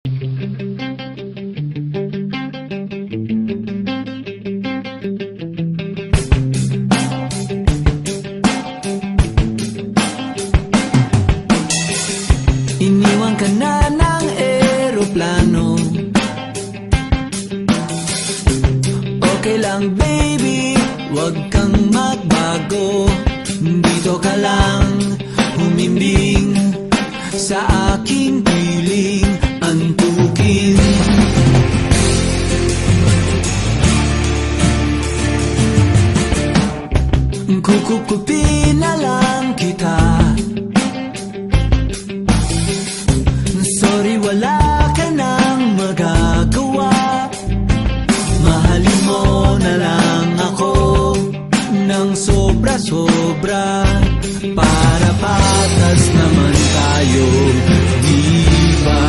Iniwan ka na ng eroplano. Okay lang baby, wag kang magbago. Dito ka lang humimbing sa aking piling antukin. Kukupin na lang kita. Sorry, wala ka nang magagawa. Mahalin mo na lang ako ng sobra-sobra, para patas naman tayo, di ba?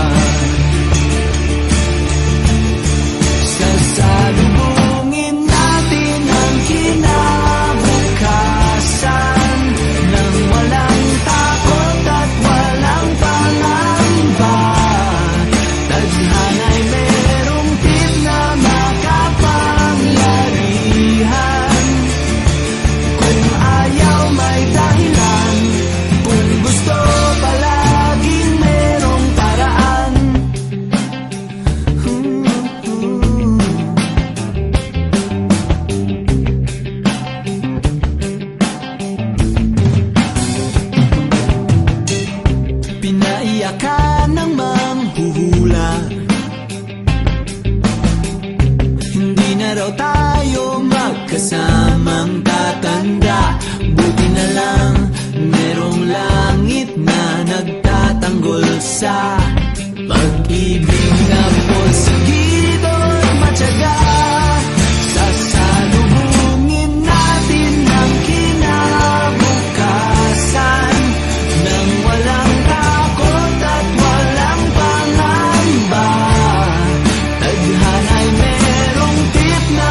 Sasalubungin natin ang kinabukasan nang walang takot at walang pangamba. Tadhana'y merong tip na makapangyarihan. Kung ayaw may dahilan, kung gusto palaging merong paraan. Pinaiyak ka ng manghuhula. Hindi na raw tayo magkasamang tatanda. Buti na lang merong langit na nagtatanggol sa pag-ibig na porsigido at matyaga. Sasalubungin natin ang kinabukasan nang walang takot at walang pangamba. Tadhana'y merong tip na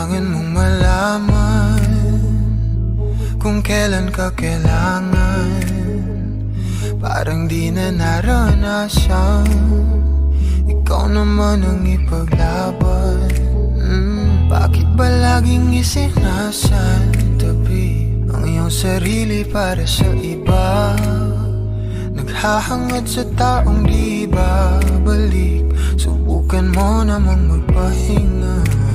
Kailangan mong malaman kung kailan ka kailangan. Parang di na naranasan, ikaw naman ang ipaglaban. Bakit ba laging isinasantabi ang iyong sarili para sa iba? Naghahangad sa taong di babalik. Subukan mo namang magpahinga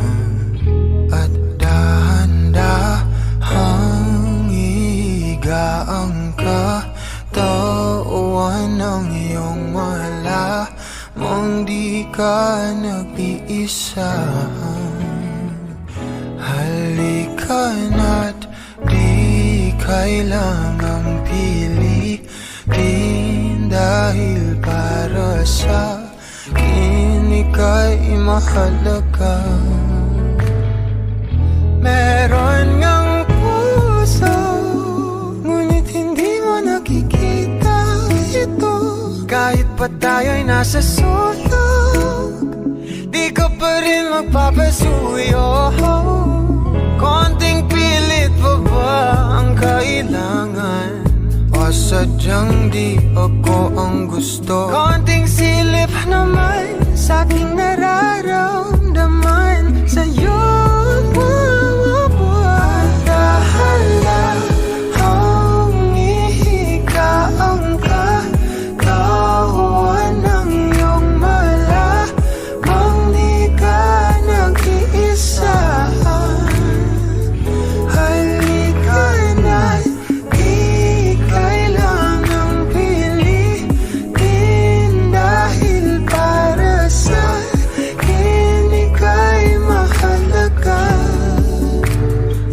at dahan-dahang ihiga ang katawan ng iyong malamang di ka nag-iisa. Halika na't di kailangang pilitin, dahil para sa akin ika'y mahalaga. Meron ngang puso, ngunit hindi mo nakikita ito. Kahit pa tayo'y nasa sulok, di ka pa rin magpapasuyo. Konting pilit pa ba ang kailangan? O sadyang di ako ang gusto? Konting silip naman sa aking nararamdaman sa'yo. Dahan-dahang ihiga ang katawan ng iyong malamang di ka nag-iisa. Halika na't di kailangang pilitin, dahil para sa akin ika'y mahalaga.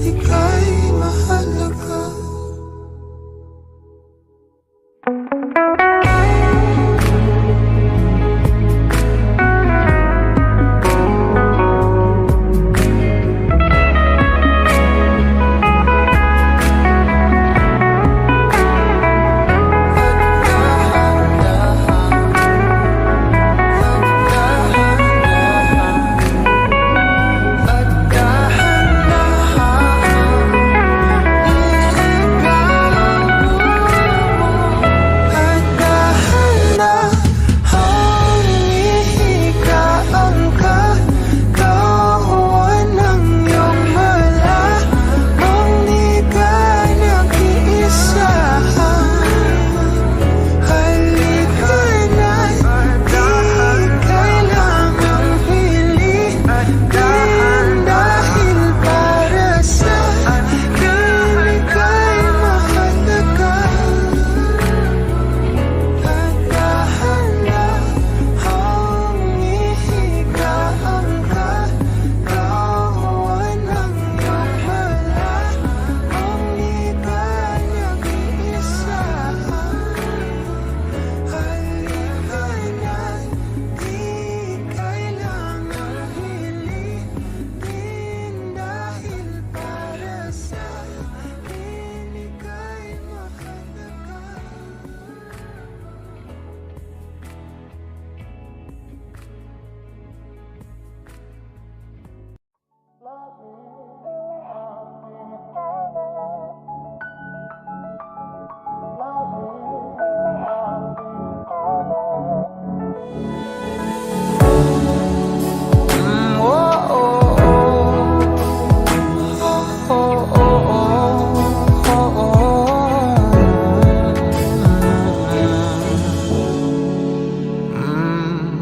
Ika'y mahalaga.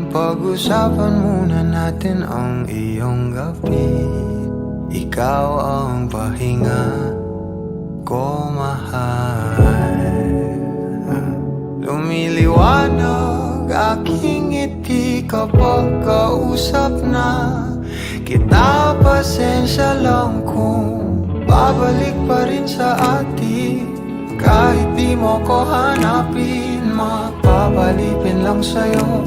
Pag-usapan muna natin ang iyong gabi. Ikaw ang pahinga ko, mahal. Lumiliwanag aking ngiti kapag kausap na kita. Pasensya lang kung babalik pa rin sa atin. Kahit di mo ko hanapin, magpapalipin lang sa'yo.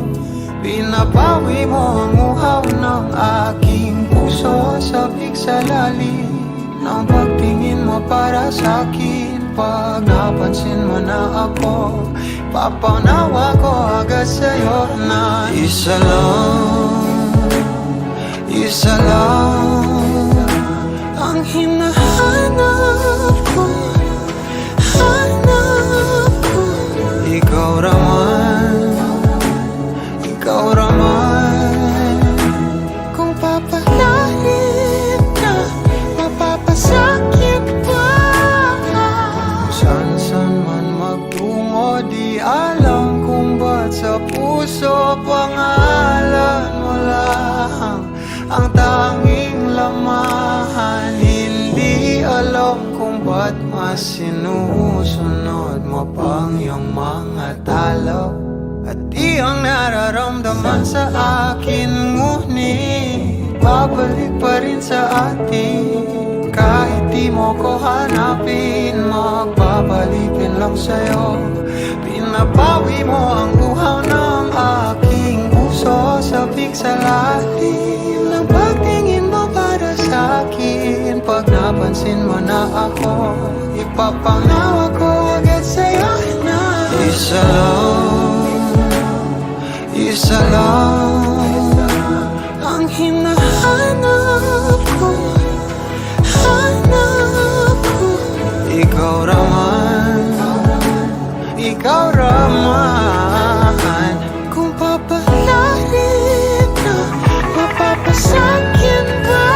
Pinapawi mo ang uhaw ng aking puso, sabik sa lalim ng pagtingin mo para sa'kin. Pag napansin mo na ako, papanawa ko agad sa'yo na isa lang Ba't mas sinusunod mo pang iyong mga talo? At iyong nararamdaman sa akin, ngunit babalik pa rin sa atin. Kahit di mo ko hanapin, magbabalikin lang sa'yo. Pinabawi mo ang uhaw ng aking puso, sabik sa lalim ng pagtingin mo para sa'kin. Pag napansin mo na ako, ipapangawa ko agad sa'yo na isa lang ang hinahanap ko, hanap ko. Ikaw raman, kung papalarin na, mapapasakyan ba?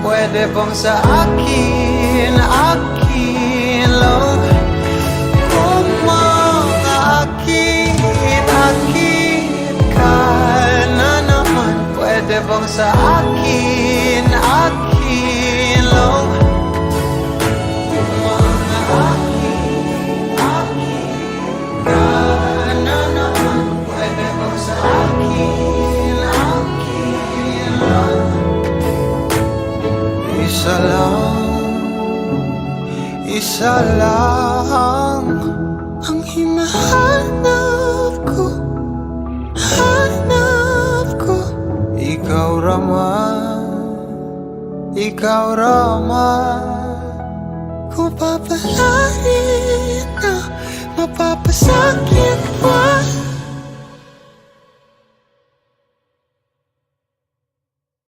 Pwede bang sa akin lang? Kung makakit ka na naman, pwede bang sa akin lang? Kung makakit ka na naman, pwede bang sa akin lang? Isa lang ang hinahanap ko, hanap ko. Ikaw raman, kung papalarin na, mapapasakyan